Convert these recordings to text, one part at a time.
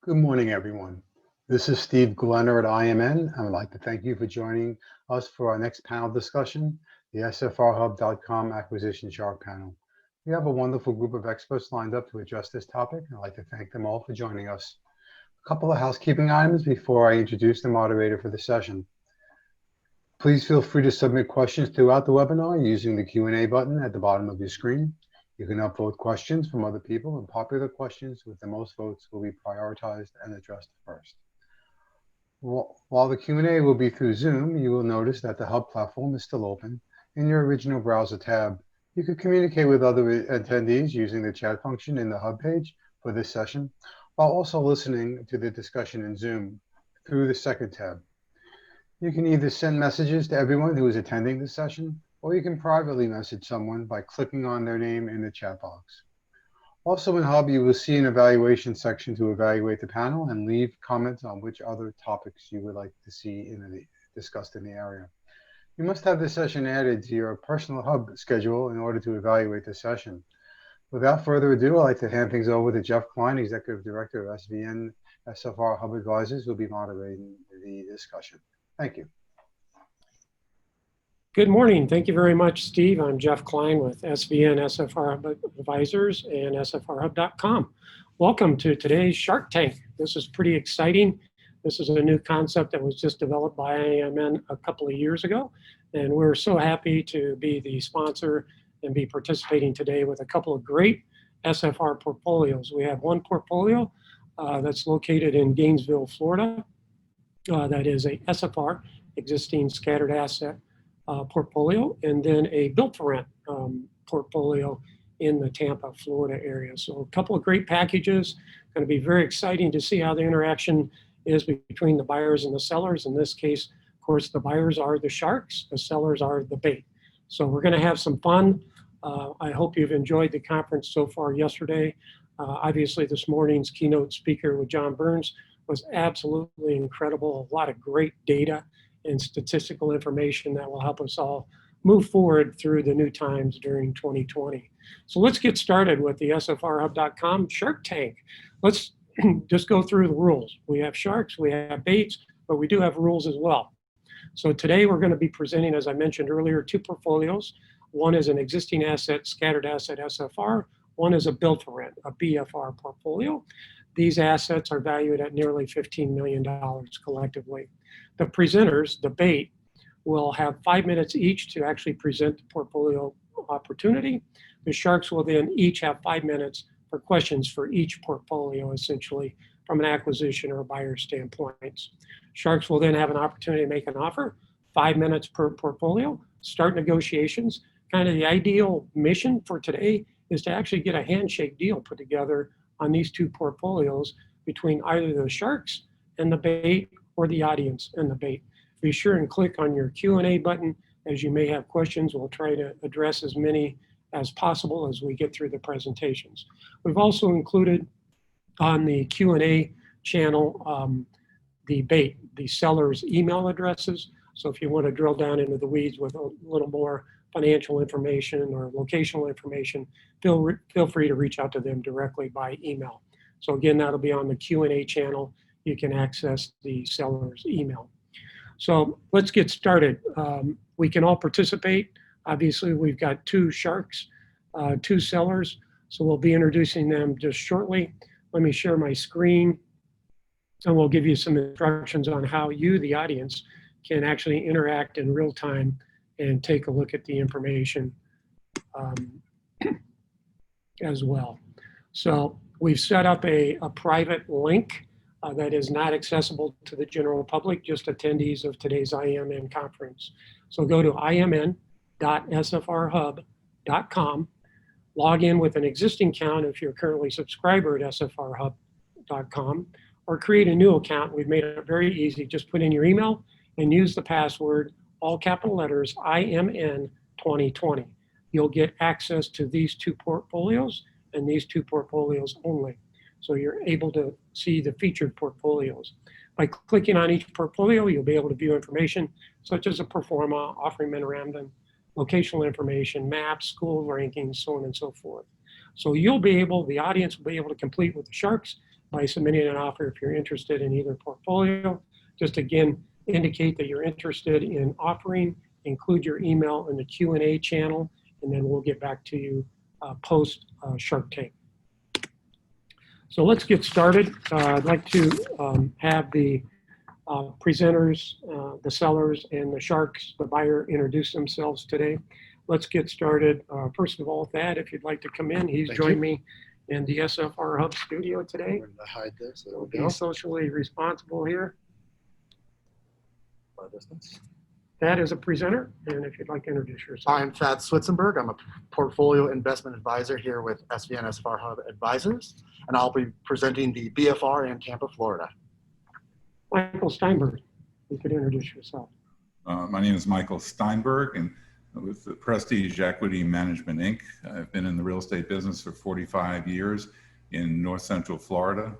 Good morning, everyone. This is Steve Glenner at IMN. I would like to thank you for joining us for our next panel discussion, the SFRhub.com Acquisition Shark Panel. We have a wonderful group of experts lined up to address this topic, and I'd like to thank them all for joining us. A couple of housekeeping items before I introduce the moderator for the session. Please feel free to submit questions throughout the webinar using the Q&A button at the bottom of your screen. You can upvote questions from other people, and popular questions with the most votes will be prioritized and addressed first. While the Q&A will be through Zoom, you will notice that the Hub platform is still open in your original browser tab. You can communicate with other attendees using the chat function in the Hub page for this session, while also listening to the discussion in Zoom through the second tab. You can either send messages to everyone who is attending this session, or you can privately message someone by clicking on their name in the chat box. Also in Hub, you will see an evaluation section to evaluate the panel and leave comments on which other topics you would like to see discussed in the area. You must have this session added to your personal Hub schedule in order to evaluate the session. Without further ado, I'd like to hand things over to Jeff Cline, Executive Director of SVN SFR Hub Advisors, who will be moderating the discussion. Thank you. Good morning. Thank you very much, Steve. I'm Jeff Cline with SVN SFR Advisors and SFRhub.com. Welcome to today's Shark Tank. This is pretty exciting. This is a new concept that was just developed by IMN a couple of years ago, and we're so happy to be the sponsor and be participating today with a couple of great SFR portfolios. We have one portfolio that's located in Gainesville, Florida. That is a SFR, existing scattered asset portfolio, and then a built-for-rent portfolio in the Tampa, Florida area. So a couple of great packages. Going to be very exciting to see how the interaction is between the buyers and the sellers. In this case, of course, the buyers are the sharks, the sellers are the bait. So we're going to have some fun. I hope you've enjoyed the conference so far yesterday. Obviously, this morning's keynote speaker with John Burns was absolutely incredible. A lot of great data and statistical information that will help us all move forward through the new times during 2020. So let's get started with the SFRhub.com Shark Tank. Let's just go through the rules. We have sharks, we have baits, but we do have rules as well. So today we're going to be presenting, as I mentioned earlier, two portfolios. One is an existing asset, scattered asset SFR. One is a built-for-rent, a BFR portfolio. These assets are valued at nearly $15 million collectively. The presenters, the bait, will have 5 minutes each to actually present the portfolio opportunity. The sharks will then each have 5 minutes for questions for each portfolio, essentially, from an acquisition or a buyer standpoint. Sharks will then have an opportunity to make an offer, 5 minutes per portfolio, start negotiations. Kind of the ideal mission for today is to actually get a handshake deal put together on these two portfolios between either the sharks and the bait or the audience and the bait. Be sure and click on your Q&A button as you may have questions. We'll try to address as many as possible as we get through the presentations. We've also included on the Q&A channel the bait, the seller's email addresses. So if you want to drill down into the weeds with a little more financial information or locational information, feel free to reach out to them directly by email. So again, that'll be on the Q&A channel. You can access the seller's email. So let's get started. We can all participate. Obviously, we've got two sharks, two sellers, so we'll be introducing them just shortly. Let me share my screen, and we'll give you some instructions on how you, the audience, can actually interact in real time and take a look at the information as well. So we've set up a private link that is not accessible to the general public, just attendees of today's IMN conference. So go to imn.sfrhub.com, log in with an existing account if you're currently a subscriber at sfrhub.com, or create a new account. We've made it very easy. Just put in your email and use the password, all capital letters, IMN 2020. You'll get access to these two portfolios and these two portfolios only. So you're able to see the featured portfolios. By clicking on each portfolio, you'll be able to view information such as a pro forma, offering memorandum, locational information, maps, school rankings, so on and so forth. So you'll be able, the audience will be able to complete with the sharks by submitting an offer if you're interested in either portfolio. Just again, indicate that you're interested in offering, include your email in the Q&A channel, and then we'll get back to you post Shark Tank. So let's get started. I'd like to have the presenters, the sellers, and the sharks, the buyer, introduce themselves today. Let's get started. First of all, Thad, if you'd like to come in, he's joined me in the SFRhub studio today. I'm going to hide this. So be socially responsible here. Distance. Thad is a presenter, and if you'd like to introduce yourself. I'm Thad Switzenberg. I'm a portfolio investment advisor here with SVN SFR Hub Advisors, and I'll be presenting the BFR in Tampa, Florida. Michael Steinberg, you could introduce yourself. My name is Michael Steinberg, and with the Prestige Equity Management, Inc. I've been in the real estate business for 45 years in North Central Florida.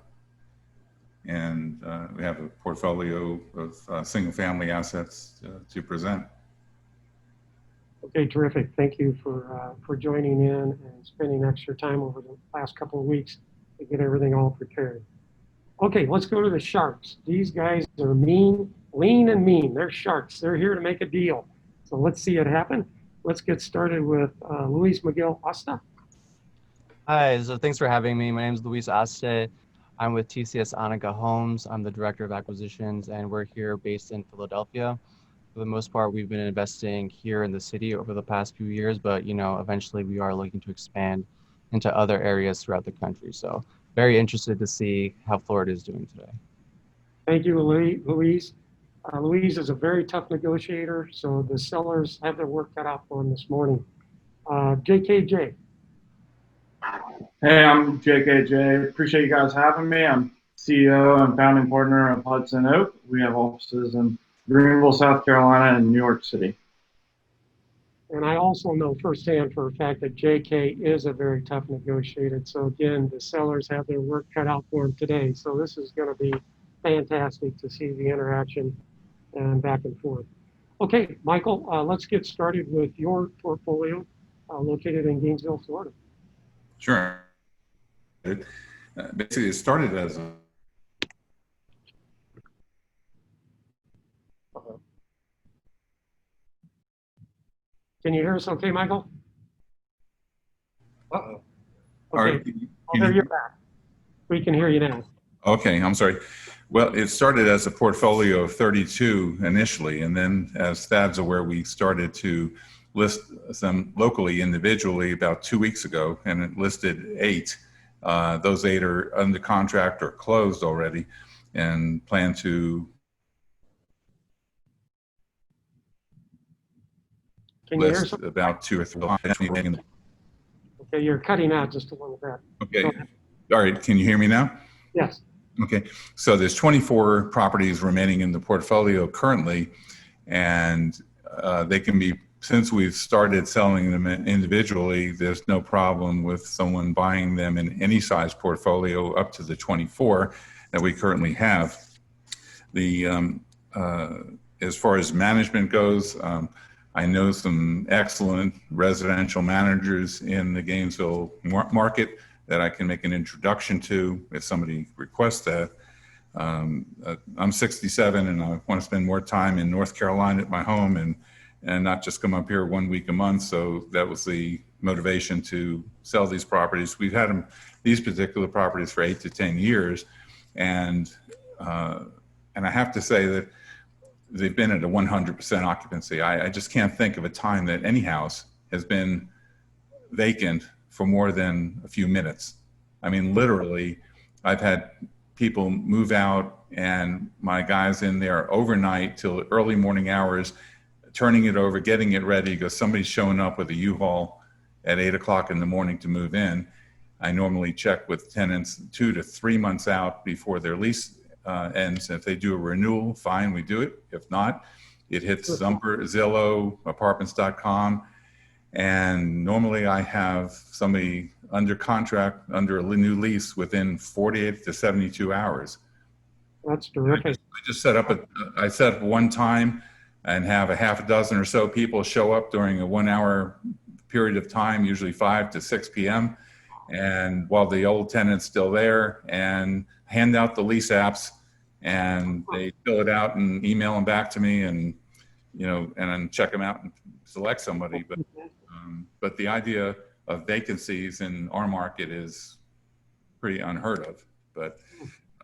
And we have a portfolio of single-family assets to present. Okay, terrific. Thank you for joining in and spending extra time over the last couple of weeks to get everything all prepared. Okay, let's go to the sharks. These guys are mean, lean and mean. They're sharks. They're here to make a deal. So let's see it happen. Let's get started with Luis-Miguel Aste. Hi, so thanks for having me. My name is Luis Aste. I'm with TCS Annika Homes. I'm the Director of Acquisitions, and we're here based in Philadelphia. For the most part, we've been investing here in the city over the past few years, but eventually we are looking to expand into other areas throughout the country. So very interested to see how Florida is doing today. Thank you, Luis. Luis is a very tough negotiator, so the sellers have their work cut out for him this morning. JKJ. Hey, I'm JKJ. Appreciate you guys having me. I'm CEO and founding partner of Hudson Oak. We have offices in Greenville, South Carolina, and New York City. And I also know firsthand for a fact that JK is a very tough negotiator. So again, the sellers have their work cut out for him today. So this is going to be fantastic to see the interaction and back and forth. Okay, Michael, let's get started with your portfolio located in Gainesville, Florida. Sure. Basically, it started as a Can you hear us okay, Michael? Uh-oh. Okay, you're back. We can hear you now. Okay, I'm sorry. Well, it started as a portfolio of 32 initially, and then as Thad's aware, we started to list them locally, individually about 2 weeks ago, and it listed 8. Those 8 are under contract or closed already, and plan to list about 2 or 3. Okay, you're cutting out just a little bit. Okay, all right, can you hear me now? Yes. Okay, so there's 24 properties remaining in the portfolio currently, and they can be, since we've started selling them individually, there's no problem with someone buying them in any size portfolio up to the 24 that we currently have. The as far as management goes, I know some excellent residential managers in the Gainesville market that I can make an introduction to if somebody requests that. I'm 67 and I want to spend more time in North Carolina at my home and not just come up here 1 week a month. So that was the motivation to sell these properties. We've had these particular properties for 8 to 10 years. And I have to say that they've been at a 100% occupancy. I just can't think of a time that any house has been vacant for more than a few minutes. I mean, literally, I've had people move out and my guys in there overnight till early morning hours, turning it over, getting it ready, because somebody's showing up with a U-Haul at 8 o'clock in the morning to move in. I normally check with tenants 2 to 3 months out before their lease ends. If they do a renewal, fine, we do it. If not, it hits Zumper, Zillow, apartments.com. And normally I have somebody under contract, under a new lease within 48 to 72 hours. That's terrific. I just set up I set up one time and have a half a dozen or so people show up during a 1 hour period of time, usually 5 to 6 p.m. and while the old tenant's still there, and hand out the lease apps, and they fill it out and email them back to me, and and then check them out and select somebody. But the idea of vacancies in our market is pretty unheard of. But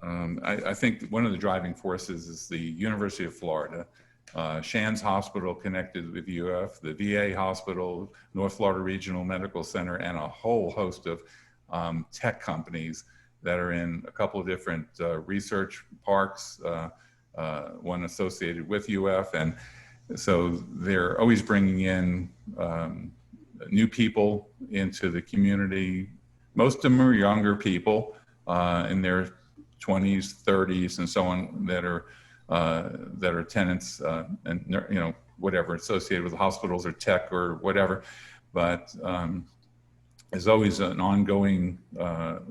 I think one of the driving forces is the University of Florida, Shands Hospital connected with UF, the VA Hospital, North Florida Regional Medical Center, and a whole host of tech companies that are in a couple of different research parks, one associated with UF. And so they're always bringing in new people into the community. Most of them are younger people in their 20s, 30s, and so on that are tenants and whatever associated with hospitals or tech or whatever. But there's always an ongoing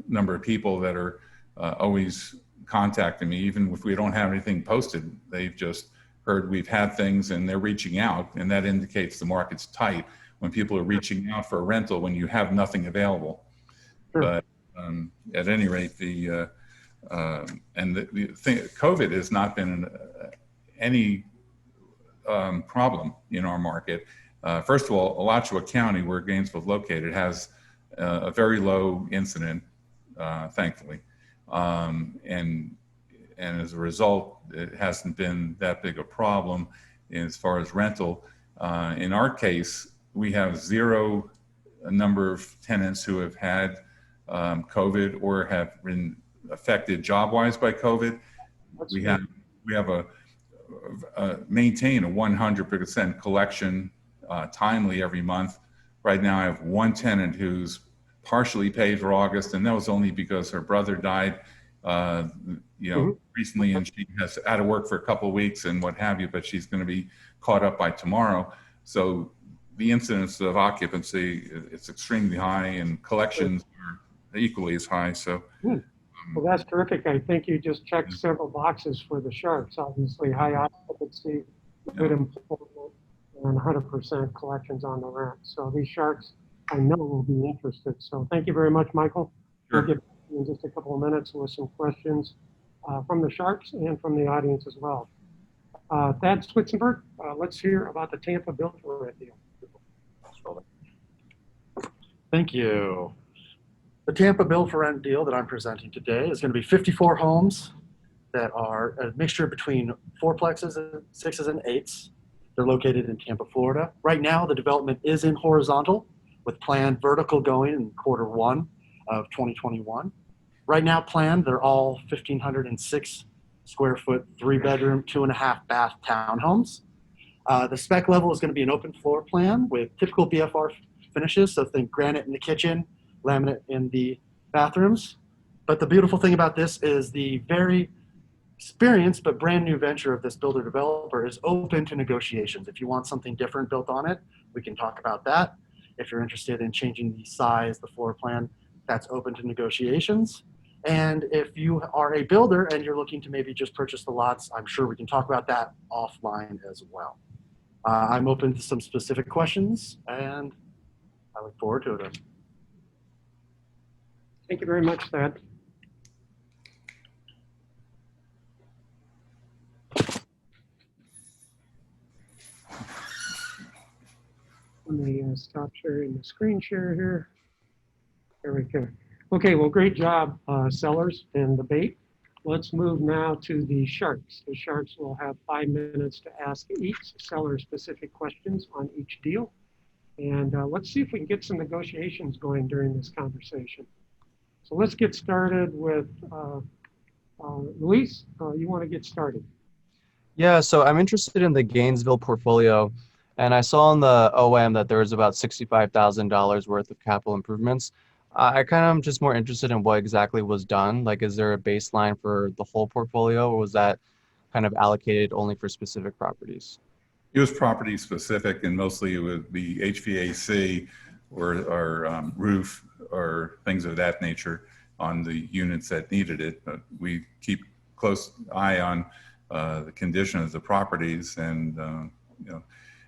number of people that are always contacting me, even if we don't have anything posted. They've just heard we've had things and they're reaching out, and that indicates the market's tight when people are reaching out for a rental when you have nothing available. Sure. But at any rate, the thing, COVID has not been any problem in our market. First of all, Alachua County, where Gainesville is located, has a very low incident, thankfully. And as a result, it hasn't been that big a problem as far as rental. In our case, we have zero number of tenants who have had COVID or have been affected job-wise by COVID. We have maintain a 100% collection timely every month. Right now I have one tenant who's partially paid for August, and that was only because her brother died recently, and she has out of work for a couple of weeks and what have you, but she's going to be caught up by tomorrow. So the incidence of occupancy, it's extremely high, and collections are equally as high. So well, that's terrific. I think you just checked several boxes for the Sharks. Obviously, high occupancy, good employment, and 100% collections on the rent. So these Sharks, I know, will be interested. So thank you very much, Michael. Sure. We'll get back to you in just a couple of minutes with some questions from the Sharks and from the audience as well. Thad Switzenberg, let's hear about the Tampa build-to-rent deal. Thank you. The Tampa build-for-rent deal that I'm presenting today is going to be 54 homes that are a mixture between fourplexes, 6s, and 8s. They're located in Tampa, Florida. Right now, the development is in horizontal with planned vertical going in Q1 of 2021. Right now planned, they're all 1,506 square foot, 3-bedroom, 2.5-bath townhomes. The spec level is going to be an open floor plan with typical BFR finishes. So think granite in the kitchen, laminate in the bathrooms. But the beautiful thing about this is the very experienced but brand new venture of this builder developer is open to negotiations. If you want something different built on it, we can talk about that. If you're interested in changing the size, the floor plan, that's open to negotiations. And if you are a builder and you're looking to maybe just purchase the lots, I'm sure we can talk about that offline as well. I'm open to some specific questions, and I look forward to it. Thank you very much, Thad. Let me stop sharing the screen share here. There we go. Okay, well, great job, sellers and the bait. Let's move now to the Sharks. The Sharks will have 5 minutes to ask each seller specific questions on each deal. And let's see if we can get some negotiations going during this conversation. So let's get started with Luis. You want to get started? Yeah, so I'm interested in the Gainesville portfolio, and I saw on the OM that there was about $65,000 worth of capital improvements. I kind of am just more interested in what exactly was done. Like, is there a baseline for the whole portfolio, or was that kind of allocated only for specific properties? It was property specific, and mostly it would be HVAC or roof or things of that nature on the units that needed it. But we keep close eye on the condition of the properties, and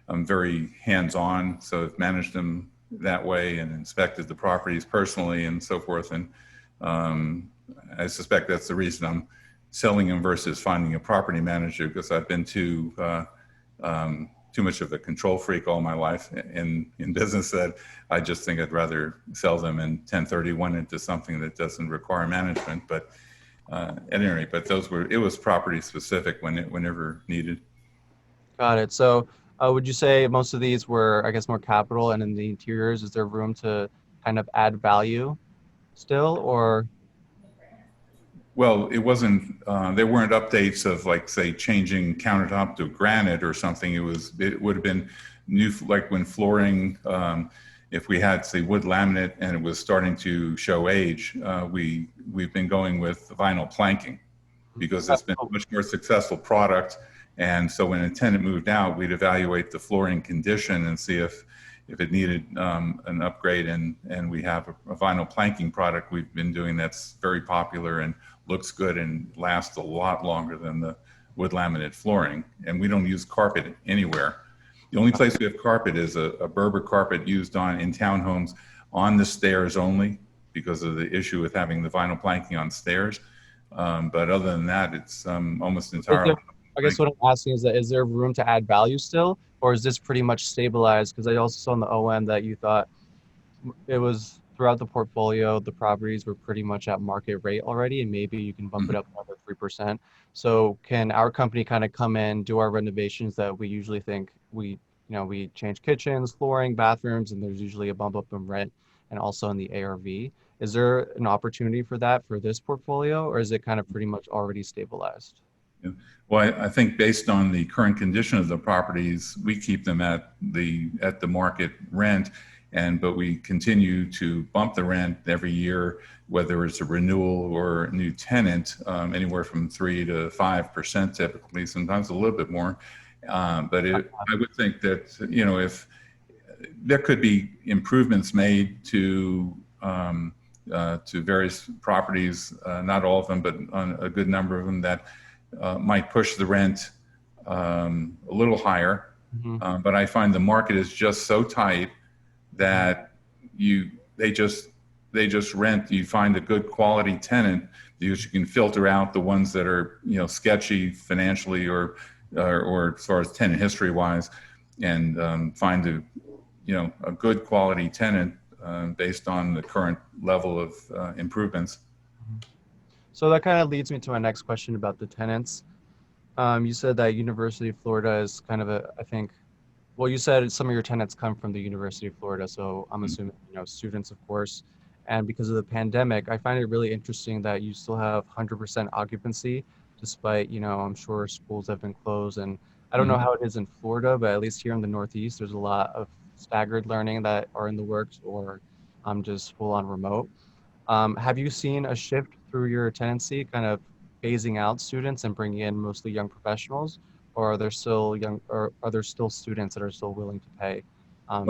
I'm very hands-on, so I've managed them that way and inspected the properties personally and so forth. And I suspect that's the reason I'm selling them versus finding a property manager, because I've been too much of a control freak all my life in business, that I just think I'd rather sell them and 1031 into something that doesn't require management. But at any rate, but it was property specific whenever needed. Got it. So would you say most of these were, I guess, more capital, and in the interiors, is there room to kind of add value still, or? Well, it wasn't, there weren't updates of, like, say, changing countertop to granite or something. It would have been new, like when flooring, if we had, say, wood laminate and it was starting to show age, we've been going with vinyl planking because that's been a much more successful product. And so when a tenant moved out, we'd evaluate the flooring condition and see if it needed an upgrade. And we have a vinyl planking product we've been doing that's very popular and looks good and lasts a lot longer than the wood laminate flooring. And we don't use carpet anywhere. The only place we have carpet is a Berber carpet used in townhomes on the stairs only, because of the issue with having the vinyl planking on stairs. But other than that, it's almost entirely. I guess what I'm asking is that, is there room to add value still, or is this pretty much stabilized? Because I also saw in the OM that you thought it was throughout the portfolio, the properties were pretty much at market rate already, and maybe you can bump it up another 3%. So can our company kind of come in, do our renovations that we usually think we change kitchens, flooring, bathrooms, and there's usually a bump up in rent and also in the ARV. Is there an opportunity for that for this portfolio, or is it kind of pretty much already stabilized? Yeah. Well, I think based on the current condition of the properties, we keep them at the market rent, but we continue to bump the rent every year, whether it's a renewal or a new tenant, anywhere from 3 to 5% typically, sometimes a little bit more. But I would think that, if there could be improvements made to various properties, not all of them, but on a good number of them, that might push the rent a little higher. Mm-hmm. But I find the market is just so tight that they just rent. You find a good quality tenant, because you can filter out the ones that are sketchy financially or as far as tenant history wise, and find a good quality tenant based on the current level of improvements. So that kind of leads me to my next question about the tenants. You said that University of Florida is kind of you said some of your tenants come from the University of Florida, so I'm assuming, students, of course. And because of the pandemic, I find it really interesting that you still have 100% occupancy, despite, I'm sure schools have been closed. And I don't know how it is in Florida, but at least here in the Northeast, there's a lot of staggered learning that are in the works, or just full on remote. Have you seen a shift through your tenancy, kind of phasing out students and bringing in mostly young professionals, or are there still students that are still willing to pay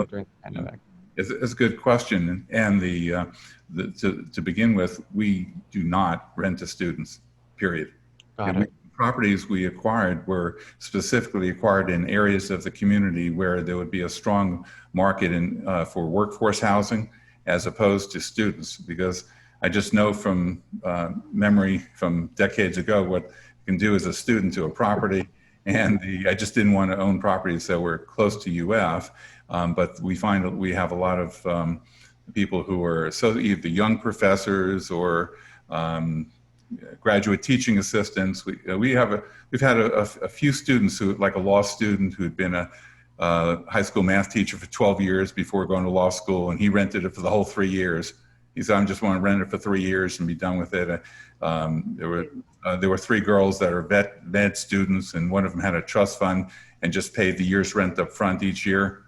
during the pandemic? It's a good question, and to begin with, we do not rent to students. Period. Got it. Properties we acquired were specifically acquired in areas of the community where there would be a strong market for workforce housing as opposed to students, because I just know from memory from decades ago what you can do as a student to a property, and I just didn't want to own properties that were close to UF, but we find that we have a lot of people who are either young professors or graduate teaching assistants. We've had a few students who, like a law student who'd been a high school math teacher for 12 years before going to law school, and he rented it for the whole 3 years. He said, "I just want to rent it for 3 years and be done with it." There were 3 girls that are vet students, and one of them had a trust fund and just paid the year's rent up front each year,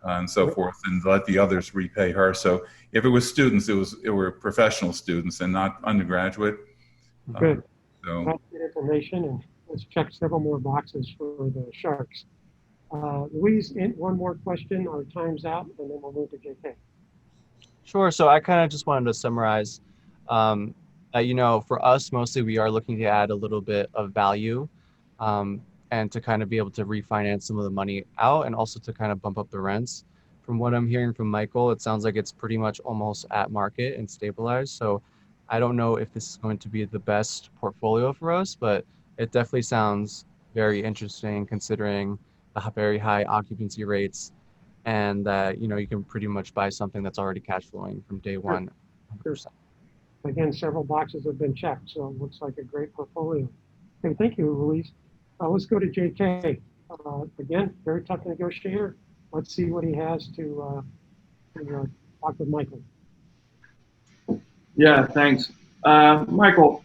and so forth, and let the others repay her. So if it was students, it were professional students and not undergraduate. Good. So That's good information, and let's check several more boxes for the sharks. Louise, one more question. Our time's out, and then we'll move to JK. Sure. So I kind of just wanted to summarize that, for us, mostly we are looking to add a little bit of value and to kind of be able to refinance some of the money out, and also to kind of bump up the rents. from what I'm hearing from Michael, it sounds like it's pretty much almost at market and stabilized. So I don't know if this is going to be the best portfolio for us, but it definitely sounds very interesting considering the very high occupancy rates and that, you know, you can pretty much buy something that's already cash flowing from day one. 100%. Again, several boxes have been checked, so it looks like a great portfolio. Okay, thank you, Luis. Let's go to JK. Again, very tough negotiator. Let's see what he has to talk with Michael. Yeah, thanks. Michael,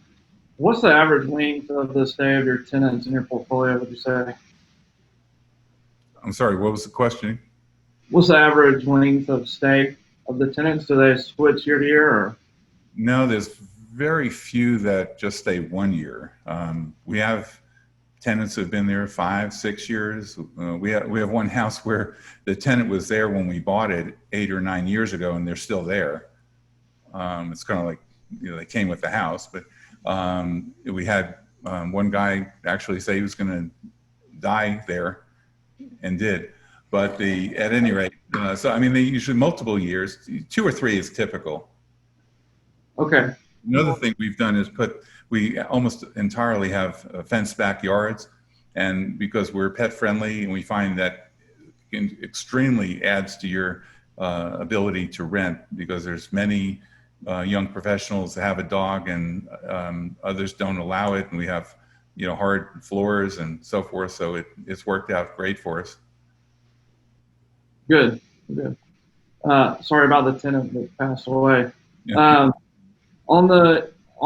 what's the average length of the stay of your tenants in your portfolio, would you say? I'm sorry, what was the question? What's the average length of stay of the tenants? Do they switch year to year, or? No, there's very few that just stay 1 year. We have tenants who have been there 5, 6 years. We have one house where the tenant was there when we bought it 8 or 9 years ago, and they're still there. It's kind of like, you know, they came with the house, but we had one guy actually say he was going to die there, and did. But at any rate, so I mean, they usually multiple years. 2 or 3 is typical. Okay. Another thing we've done is we almost entirely have fenced backyards, and because we're pet friendly, and we find that extremely adds to your ability to rent, because there's many young professionals that have a dog, and others don't allow it, and we have, you know, hard floors and so forth. So it's worked out great for us. Good. Good. Sorry about the tenant that passed away. Yeah. On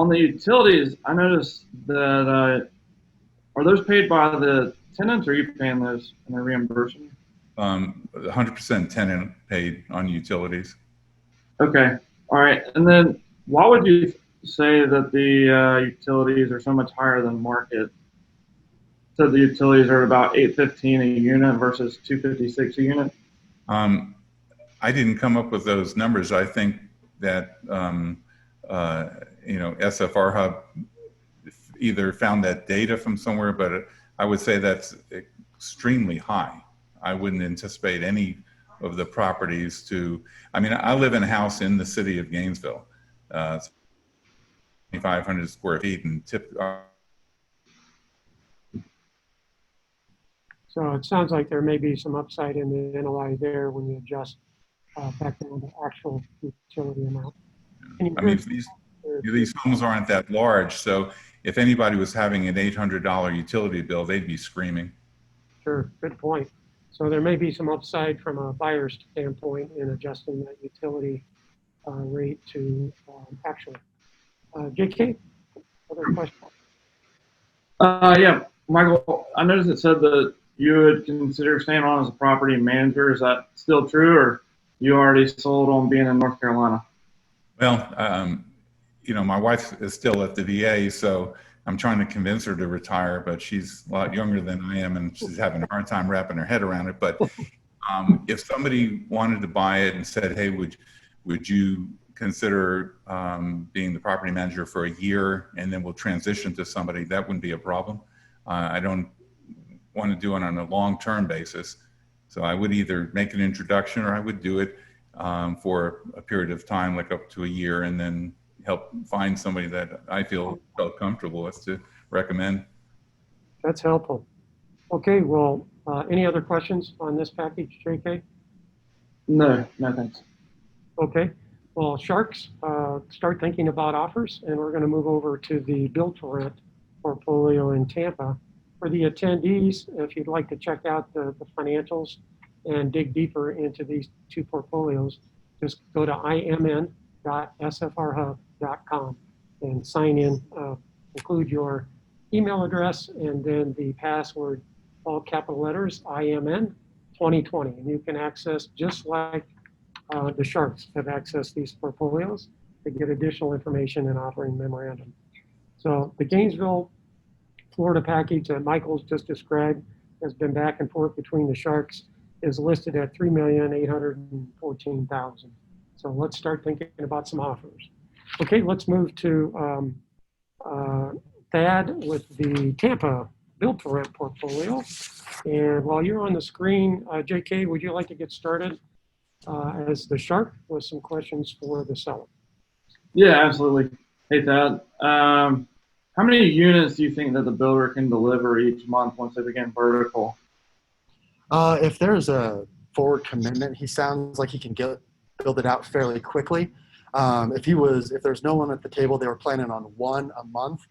the utilities, I noticed that are those paid by the tenants, or are you paying those and they're reimbursing? 100% tenant paid on utilities. Okay. All right. And then why would you say that the utilities are so much higher than market? So the utilities are about $815 a unit versus $256 a unit. I didn't come up with those numbers. I think that you know, SFRhub either found that data from somewhere, but I would say that's extremely high. I wouldn't anticipate any of the properties to. I mean, I live in a house in the city of Gainesville, 2,500 square feet, and So it sounds like there may be some upside in the NOI there when you adjust back down to actual utility amount. I mean, these homes aren't that large, so if anybody was having an $800 utility bill, they'd be screaming. Sure, good point. So there may be some upside from a buyer's standpoint in adjusting that utility rate to actual. JK, other questions? Yeah, Michael, I noticed it said that you would consider staying on as a property manager. Is that still true, or you already sold on being in North Carolina? Well, you know, my wife is still at the VA, so I'm trying to convince her to retire, but she's a lot younger than I am, and she's having a hard time wrapping her head around it. But if somebody wanted to buy it and said, hey, would you consider being the property manager for a year, and then we'll transition to somebody, that wouldn't be a problem. I don't want to do it on a long-term basis. So I would either make an introduction, or I would do it for a period of time, like up to a year, and then help find somebody that I felt comfortable with to recommend. That's helpful. Okay, well, any other questions on this package, JK? No, thanks. Okay, well, Sharks, start thinking about offers, and we're going to move over to the build-to-rent portfolio in Tampa. For the attendees, if you'd like to check out the financials and dig deeper into these two portfolios, just go to IMN SFRhub.com and sign in, include your email address and then the password, all capital letters, IMN 2020. And you can access, just like the Sharks have accessed these portfolios, to get additional information and offering memorandum. So the Gainesville, Florida package that Michael's just described has been back and forth between the Sharks, is listed at $3,814,000. So let's start thinking about some offers. Okay, let's move to Thad with the Tampa build-to-rent portfolio. And while you're on the screen, JK, would you like to get started as the shark with some questions for the seller. Yeah, absolutely. Hey, Thad. How many units do you think that the builder can deliver each month once they begin vertical? If there's a forward commitment, he sounds like he can build it out fairly quickly. If there's no one at the table, they were planning on one a month,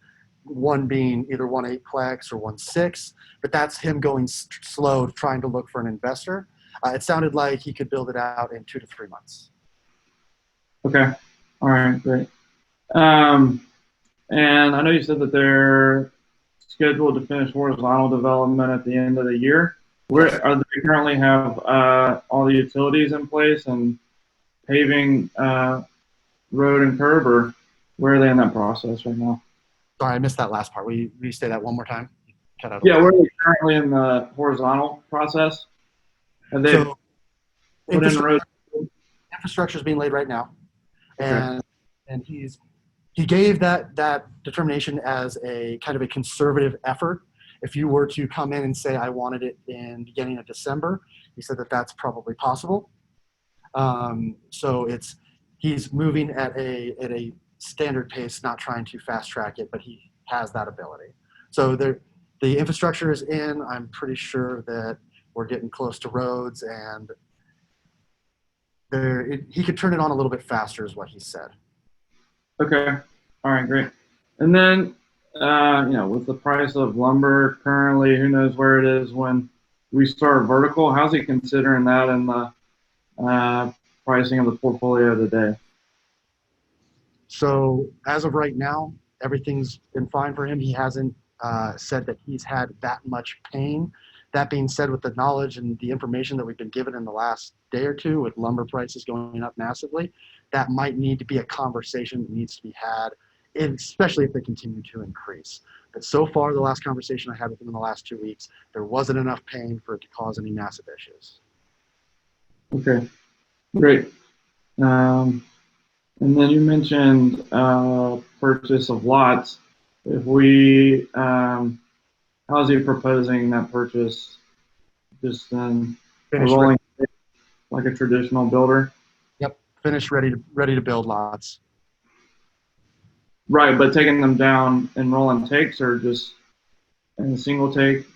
one being either 1.8plex or 1.6, but that's him going slow, trying to look for an investor. It sounded like he could build it out in 2 to 3 months. Okay. All right, great. And I know you said that they're scheduled to finish horizontal development at the end of the year. Where are they currently have all the utilities in place and paving road and curb, or where are they in that process right now? Sorry, I missed that last part. Will you say that one more time? Cut out. Yeah, where are they currently in the horizontal process? Have they put in roads? Infrastructure is being laid right now, Okay. and he gave that determination as a kind of a conservative effort. If you were to come in and say, I wanted it in beginning of December, he said that that's probably possible. So he's moving at a standard pace, not trying to fast track it, but he has that ability. So the infrastructure is in. I'm pretty sure that we're getting close to roads, and he could turn it on a little bit faster is what he said. Okay. All right, great. And then, with the price of lumber currently, who knows where it is when we start vertical? How's he considering that in the pricing of the portfolio today? So as of right now, everything's been fine for him. He hasn't said that he's had that much pain. That being said, with the knowledge and the information that we've been given in the last day or two, with lumber prices going up massively, that might need to be a conversation that needs to be had, especially if they continue to increase. But so far, the last conversation I had with him in the last 2 weeks, there wasn't enough pain for it to cause any massive issues. Okay, great. And then you mentioned purchase of lots. If we, how's he proposing that purchase? Just then rolling like a traditional builder? Yep, finished, ready to build lots. Right, but taking them down in rolling takes or just in a single take?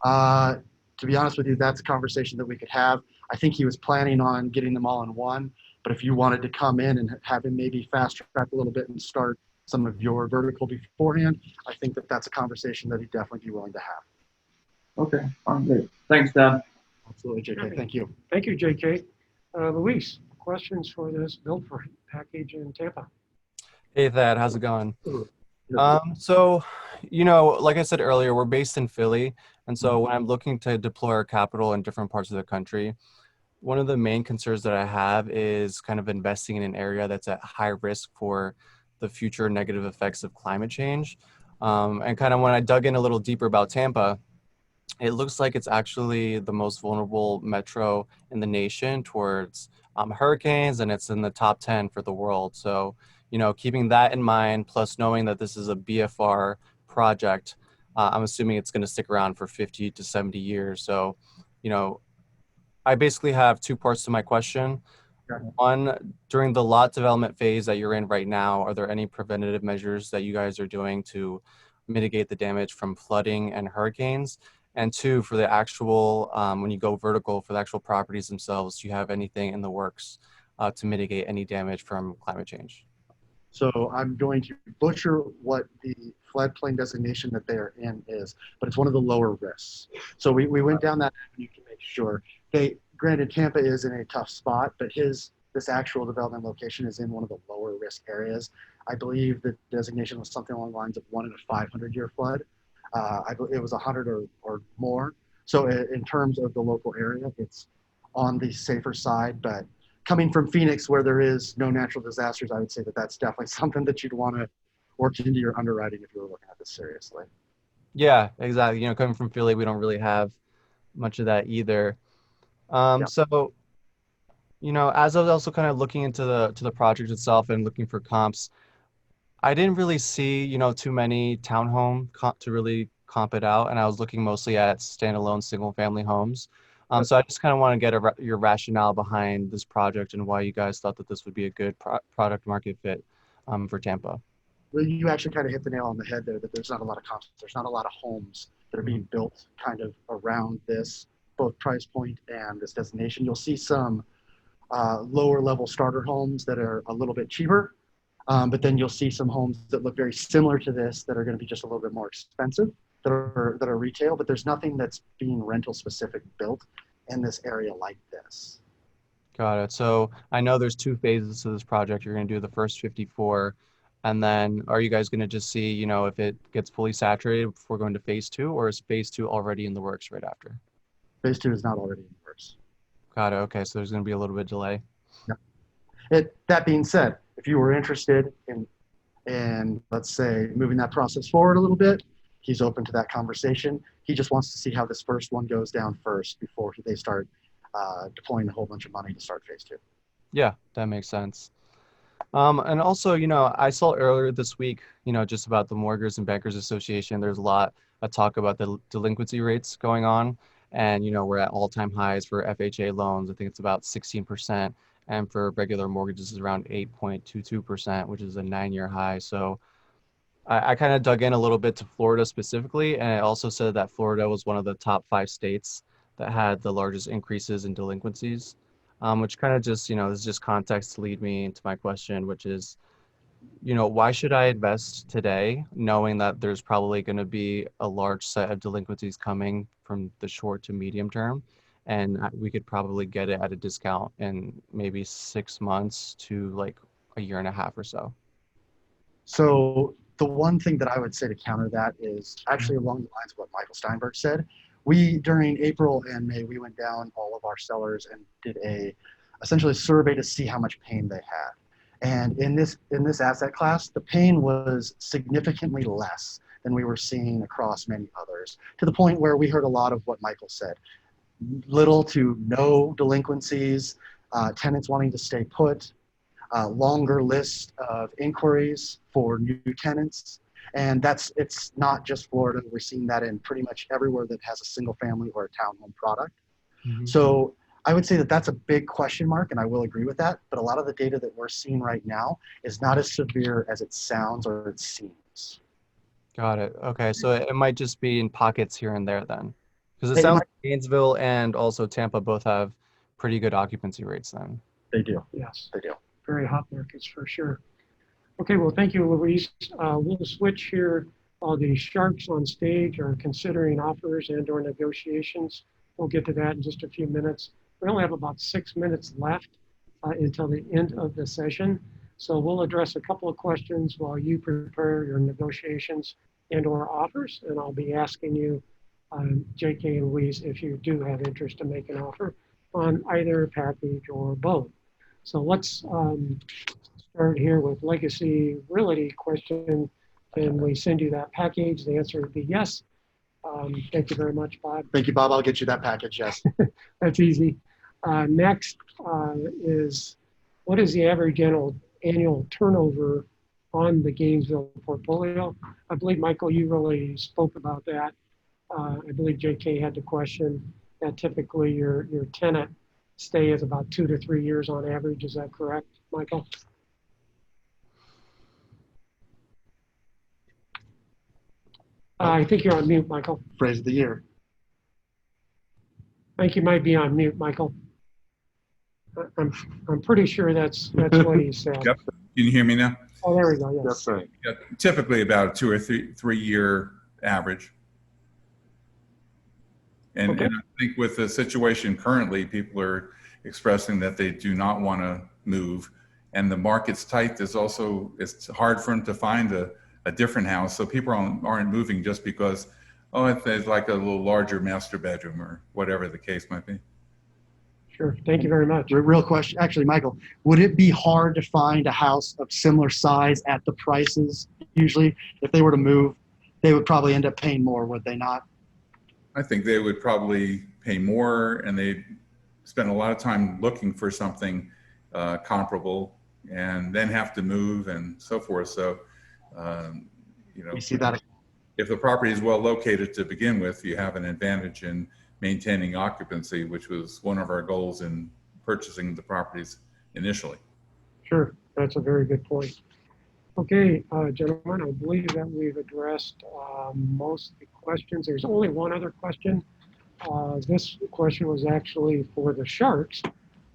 To be honest with you, that's a conversation that we could have. I think he was planning on getting them all in one, but if you wanted to come in and have him maybe fast track a little bit and start some of your vertical beforehand, I think that that's a conversation that he'd definitely be willing to have. Okay, all right, great. Thanks, Dad. Absolutely, JK. Thank you. Thank you, JK. Luis, questions for this build for package in Tampa? Hey, Thad, how's it going? So, like I said earlier, we're based in Philly. And so when I'm looking to deploy our capital in different parts of the country, one of the main concerns that I have is kind of investing in an area that's at high risk for the future negative effects of climate change. And kind of when I dug in a little deeper about Tampa, it looks like it's actually the most vulnerable metro in the nation towards hurricanes, and it's in the top 10 for the world. So, keeping that in mind, plus knowing that this is a BFR project, I'm assuming it's going to stick around for 50 to 70 years. So, I basically have two parts to my question. One, during the lot development phase that you're in right now, are there any preventative measures that you guys are doing to mitigate the damage from flooding and hurricanes? And two, for the actual, when you go vertical for the actual properties themselves, do you have anything in the works to mitigate any damage from climate change? So I'm going to butcher what the floodplain designation that they're in is, but it's one of the lower risks. So we went down that avenue to make sure. Granted, Tampa is in a tough spot, but this actual development location is in one of the lower risk areas. I believe the designation was something along the lines of 1 in a 500-year flood. It was 100 or more. So in terms of the local area, it's on the safer side, but coming from Phoenix, where there is no natural disasters, I would say that that's definitely something that you'd want to work into your underwriting if you were looking at this seriously. Yeah, exactly. Coming from Philly, we don't really have much of that either. So, as I was also kind of looking into the project itself and looking for comps, I didn't really see, too many townhome to really comp it out. And I was looking mostly at standalone single family homes. So I just kind of want to get your rationale behind this project and why you guys thought that this would be a good product market fit for Tampa. Well, you actually kind of hit the nail on the head there, that there's not a lot of comps. There's not a lot of homes that are being built kind of around this, both price point and this destination. You'll see some lower level starter homes that are a little bit cheaper, but then you'll see some homes that look very similar to this that are going to be just a little bit more expensive, that are retail, but there's nothing that's being rental specific built in this area like this. Got it. So I know there's 2 phases to this project. You're going to do the first 54, and then are you guys going to just see, if it gets fully saturated before going to phase 2, or is phase 2 already in the works right after? Phase 2 is not already in the works. Got it. Okay, so there's going to be a little bit of delay. Yeah. That being said, if you were interested in, let's say, moving that process forward a little bit, he's open to that conversation. He just wants to see how this first one goes down first before they start deploying a whole bunch of money to start phase 2. Yeah, that makes sense. And also, I saw earlier this week, just about the Mortgagors and Bankers Association, there's a lot of talk about the delinquency rates going on. And, we're at all-time highs for FHA loans. I think it's about 16%. And for regular mortgages, it's around 8.22%, which is a 9-year high. So I kind of dug in a little bit to Florida specifically. And it also said that Florida was one of the top 5 states that had the largest increases in delinquencies, which kind of just, is just context to lead me into my question, which is, why should I invest today knowing that there's probably going to be a large set of delinquencies coming from the short to medium term, and we could probably get it at a discount in maybe 6 months to like a year and a half or so? So the one thing that I would say to counter that is actually along the lines of what Michael Steinberg said. We, during April and May, we went down all of our sellers and did essentially a survey to see how much pain they had. And in this asset class, the pain was significantly less than we were seeing across many others, to the point where we heard a lot of what Michael said. Little to no delinquencies, tenants wanting to stay put, longer list of inquiries for new tenants. And it's not just Florida. We're seeing that in pretty much everywhere that has a single family or a townhome product. Mm-hmm. So I would say that that's a big question mark, and I will agree with that. But a lot of the data that we're seeing right now is not as severe as it sounds or it seems. Got it. Okay, so it might just be in pockets here and there then. Because it sounds like Gainesville and also Tampa both have pretty good occupancy rates then. They do. Yes. They do. Very hot markets for sure. Okay, well, thank you, Luis. We'll switch here. The sharks on stage are considering offers and or negotiations. We'll get to that in just a few minutes. We only have about 6 minutes left until the end of the session. So we'll address a couple of questions while you prepare your negotiations and or offers. And I'll be asking you, JK and Luis, if you do have interest to make an offer on either package or both. So let's start here with Legacy Realty question. Can we send you that package? The answer would be yes. Thank you very much, Bob. Thank you, Bob. I'll get you that package, yes. That's easy. Next is, what is the average annual turnover on the Gainesville portfolio? I believe, Michael, you really spoke about that. I believe JK had the question that typically your tenant stay is about 2 to 3 years on average. Is that correct, Michael? I think you're on mute, Michael. Phrase of the year. I think you might be on mute, Michael. I'm pretty sure that's what he said. Yep. Can you hear me now? Oh, there we go. Yes. That's right. Yeah, typically about 2 or 3 year average. And, Okay. and I think with the situation currently, people are expressing that they do not want to move, and the market's tight. It's hard for them to find a different house. So people aren't moving just because, it's like a little larger master bedroom or whatever the case might be. Sure. Thank you very much. Real question. Actually, Michael, would it be hard to find a house of similar size at the prices? Usually, if they were to move, they would probably end up paying more, would they not? I think they would probably pay more, and they'd spend a lot of time looking for something comparable, and then have to move and so forth. So, You see that? If the property is well located to begin with, you have an advantage in maintaining occupancy, which was one of our goals in purchasing the properties initially. Sure, that's a very good point. Okay, gentlemen, I believe that we've addressed most of the questions. There's only one other question. This question was actually for the Sharks,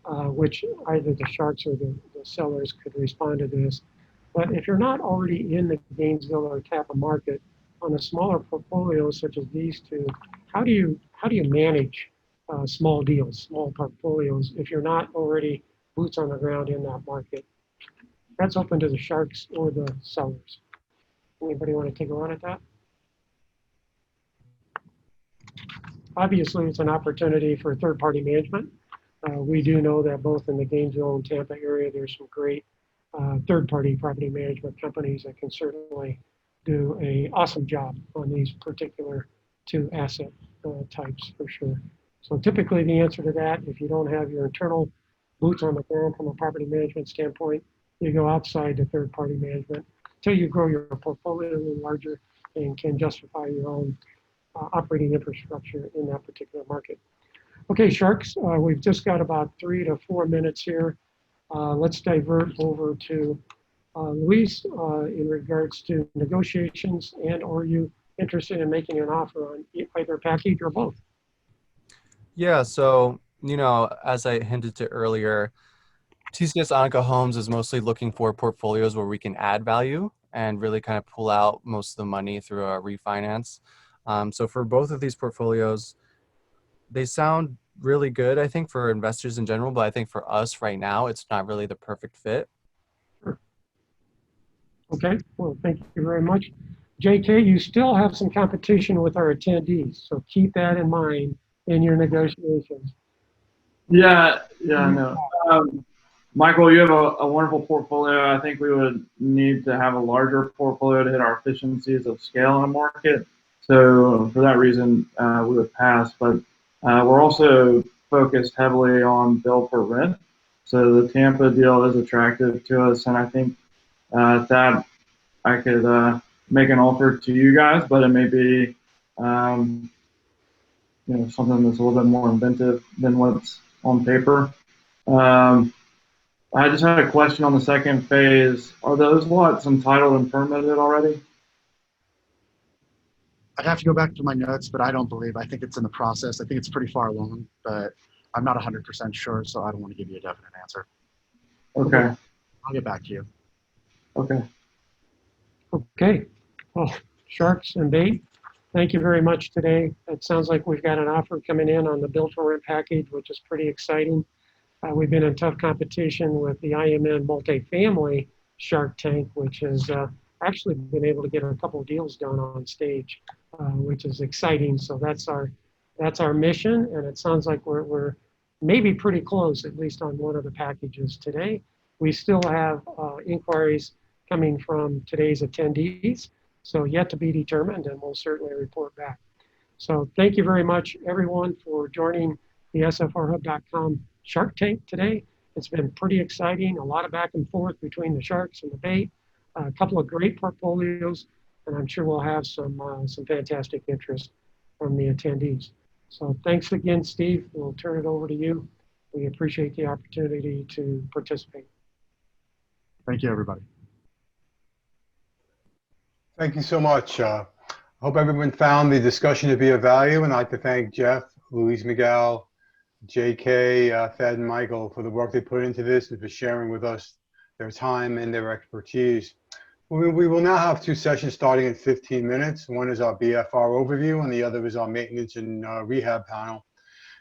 which either the Sharks or the sellers could respond to this. But if you're not already in the Gainesville or Tampa market on a smaller portfolio such as these two, how do you manage small deals, small portfolios if you're not already boots on the ground in that market? That's open to the Sharks or the sellers. Anybody want to take a run at that? Obviously, it's an opportunity for third-party management. We do know that both in the Gainesville and Tampa area, there's some great third-party property management companies that can certainly do an awesome job on these particular two asset types for sure. So typically the answer to that, if you don't have your internal boots on the ground from a property management standpoint, you go outside to third-party management until you grow your portfolio a little larger and can justify your own operating infrastructure in that particular market. Okay, Sharks, we've just got about 3 to 4 minutes here. Let's divert over to Luis in regards to negotiations, and are you interested in making an offer on either package or both? Yeah, so, as I hinted to earlier, TCS Annika Homes is mostly looking for portfolios where we can add value and really kind of pull out most of the money through a refinance. So for both of these portfolios, they sound really good, I think, for investors in general, but I think for us right now, it's not really the perfect fit. Sure. Okay, well, thank you very much. JK, you still have some competition with our attendees, so keep that in mind in your negotiations. Yeah, I know. Michael, you have a wonderful portfolio. I think we would need to have a larger portfolio to hit our efficiencies of scale in a market. So for that reason, we would pass. But we're also focused heavily on build for rent. So the Tampa deal is attractive to us, and I think that I could make an offer to you guys, but it may be something that's a little bit more inventive than what's on paper. I just had a question on the second phase. Are those lots entitled and permitted already? I'd have to go back to my notes, but I don't believe. I think it's in the process. I think it's pretty far along, but I'm not 100% sure, so I don't want to give you a definite answer. Okay. I'll get back to you. Okay. Okay. Well, Sharks and bait, thank you very much today. It sounds like we've got an offer coming in on the build for rent package, which is pretty exciting. We've been in tough competition with the IMN multifamily Shark Tank, which has actually been able to get a couple of deals done on stage, which is exciting. So that's our mission, and it sounds like we're maybe pretty close, at least on one of the packages today. We still have inquiries coming from today's attendees, so yet to be determined, and we'll certainly report back. So thank you very much, everyone, for joining the SFRhub.com Shark Tank today. It's been pretty exciting, a lot of back and forth between the Sharks and the bait, a couple of great portfolios, and I'm sure we'll have some fantastic interest from the attendees. So thanks again, Steve. We'll turn it over to you. We appreciate the opportunity to participate. Thank you, everybody. Thank you so much. I hope everyone found the discussion to be of value, and I'd like to thank Jeff, Luis-Miguel, JK, Thad, and Michael for the work they put into this and for sharing with us their time and their expertise. We will now have 2 sessions starting in 15 minutes. One is our BFR overview, and the other is our maintenance and rehab panel.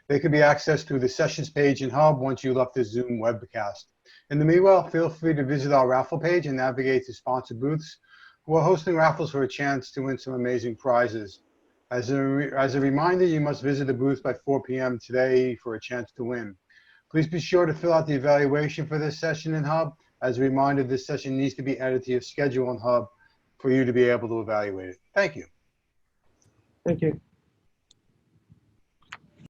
They can be accessed through the sessions page in Hub once you left the Zoom webcast. In the meanwhile, feel free to visit our raffle page and navigate to sponsor booths. We're hosting raffles for a chance to win some amazing prizes. As a reminder, you must visit the booth by 4 p.m. today for a chance to win. Please be sure to fill out the evaluation for this session in Hub. As a reminder, this session needs to be added to your schedule in Hub for you to be able to evaluate it. Thank you. Thank you.